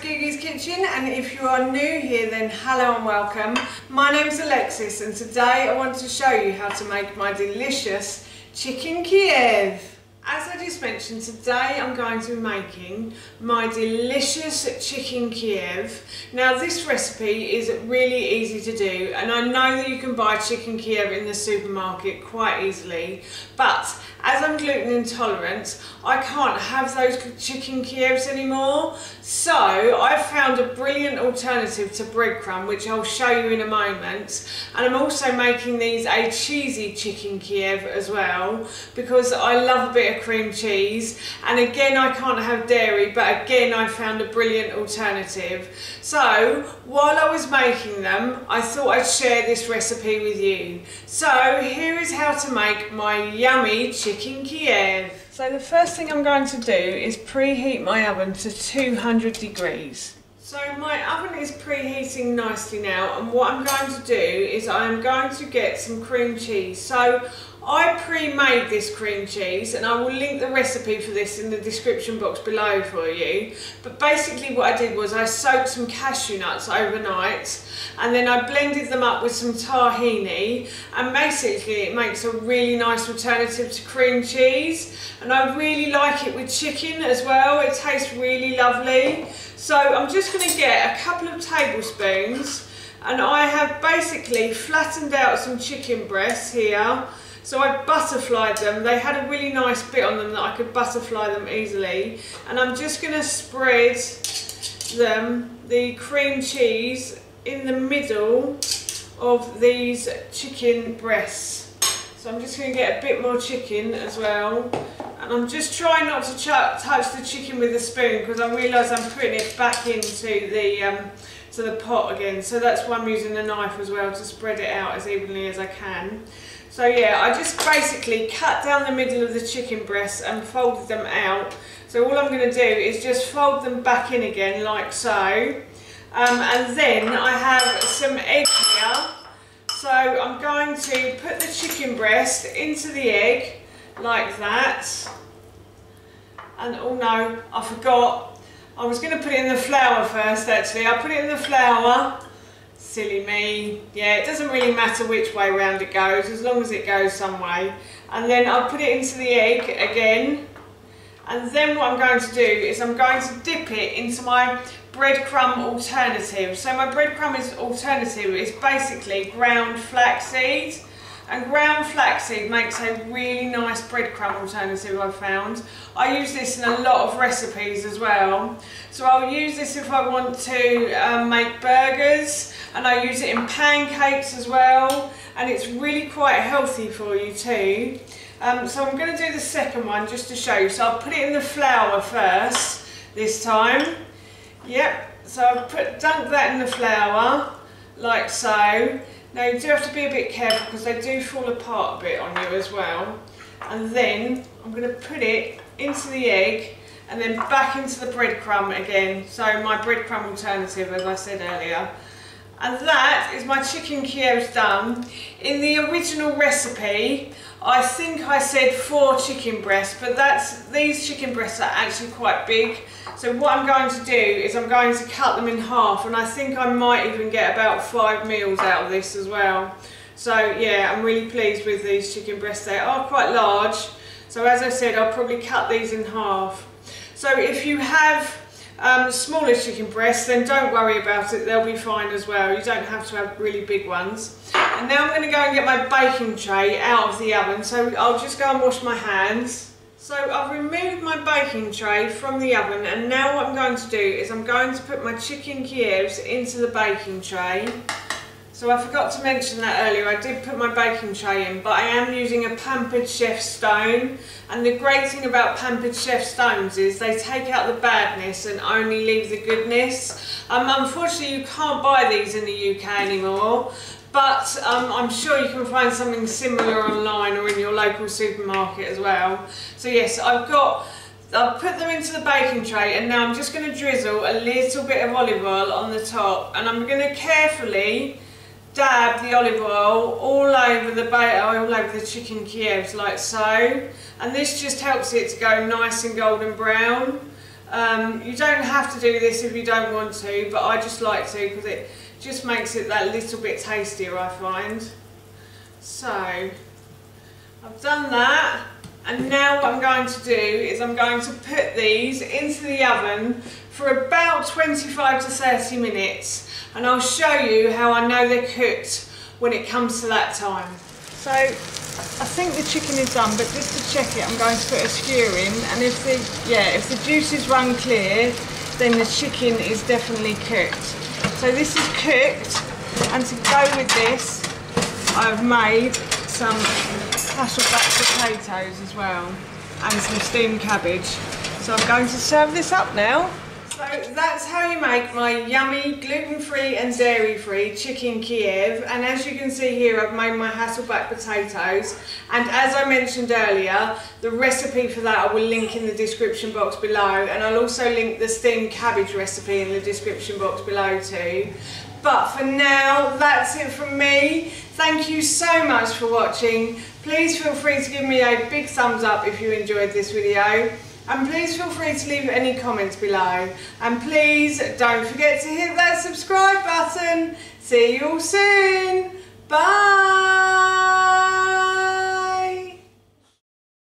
to Gigi's Kitchen, and if you are new here then hello and welcome. My name's Alexis and today I want to show you how to make my delicious chicken Kiev. As I just mentioned, today I'm going to be making my delicious chicken Kiev. Now this recipe is really easy to do, and I know that you can buy chicken Kiev in the supermarket quite easily, but as I'm gluten intolerant, I can't have those chicken Kievs anymore. So I've found a brilliant alternative to breadcrumb, which I'll show you in a moment. And I'm also making these a cheesy chicken Kiev as well, because I love a bit of cream cheese. And again, I can't have dairy, but again, I found a brilliant alternative. So while I was making them, I thought I'd share this recipe with you. So here is how to make my yummy chicken Kiev. So the first thing I'm going to do is preheat my oven to 200 degrees. So my oven is preheating nicely now, and what I'm going to do is I'm going to get some cream cheese. So I pre-made this cream cheese, and I will link the recipe for this in the description box below for you. But basically what I did was I soaked some cashew nuts overnight, and then I blended them up with some tahini, and basically it makes a really nice alternative to cream cheese, and I really like it with chicken as well. It tastes really lovely. So I'm just going to get a couple of tablespoons, and I have basically flattened out some chicken breasts here. So I butterflied them. They had a really nice bit on them that I could butterfly them easily. And I'm just going to spread the cream cheese in the middle of these chicken breasts. So I'm just going to get a bit more chicken as well. And I'm just trying not to touch the chicken with a spoon, because I realise I'm putting it back into the pot again. So that's why I'm using a knife as well, to spread it out as evenly as I can. So yeah, I just basically cut down the middle of the chicken breasts and folded them out. So all I'm going to do is just fold them back in again like so. And then I have some egg here. So I'm going to put the chicken breast into the egg like that. And oh no, I forgot. I was going to put it in the flour first actually. I put it in the flour. Silly me. Yeah, it doesn't really matter which way round it goes, as long as it goes some way. And then I'll put it into the egg again. And then what I'm going to do is I'm going to dip it into my breadcrumb alternative. So my breadcrumb alternative is basically ground flaxseed. And ground flaxseed makes a really nice breadcrumb alternative, I've found. I use this in a lot of recipes as well. So I'll use this if I want to make burgers, and I use it in pancakes as well. And it's really quite healthy for you too. So I'm going to do the second one just to show you. So I'll put it in the flour first this time. Yep, so I've dunked that in the flour like so. Now you do have to be a bit careful because they do fall apart a bit on you as well. And then I'm going to put it into the egg and then back into the breadcrumb again. So my breadcrumb alternative, as I said earlier. And that is my chicken Kiev's done. In the original recipe, I think I said 4 chicken breasts, but these chicken breasts are actually quite big. So what I'm going to do is I'm going to cut them in half, and I think I might even get about 5 meals out of this as well. So yeah, I'm really pleased with these chicken breasts. They are quite large. So as I said, I'll probably cut these in half. So if you have smaller chicken breasts, then don't worry about it, they'll be fine as well. You don't have to have really big ones. And now I'm going to go and get my baking tray out of the oven, so I'll just go and wash my hands. So I've removed my baking tray from the oven, and now what I'm going to do is I'm going to put my chicken Kievs into the baking tray. So I forgot to mention that earlier, I did put my baking tray in, but I am using a Pampered Chef stone. And the great thing about Pampered Chef stones is they take out the badness and only leave the goodness. Unfortunately you can't buy these in the UK anymore, but I'm sure you can find something similar online or in your local supermarket as well. So yes, I've put them into the baking tray, and now I'm just going to drizzle a little bit of olive oil on the top, and I'm going to carefully dab the olive oil all over the chicken Kievs like so, and this just helps it to go nice and golden brown. You don't have to do this if you don't want to, but I just like to because it just makes it that little bit tastier, I find. So I've done that, and now what I'm going to do is I'm going to put these into the oven for about 25 to 30 minutes, and I'll show you how I know they're cooked when it comes to that time. So I think the chicken is done, but just to check it, I'm going to put a skewer in, and if the juices run clear, then the chicken is definitely cooked. So this is cooked, and to go with this, I've made some Hasselback potatoes as well, and some steamed cabbage. So I'm going to serve this up now. So that's how you make my yummy gluten-free and dairy-free chicken Kiev, and as you can see here, I've made my Hasselback potatoes, and as I mentioned earlier, the recipe for that I will link in the description box below, and I'll also link the steamed cabbage recipe in the description box below too. But for now, that's it from me. Thank you so much for watching. Please feel free to give me a big thumbs up if you enjoyed this video. And please feel free to leave any comments below. And please don't forget to hit that subscribe button. See you all soon. Bye.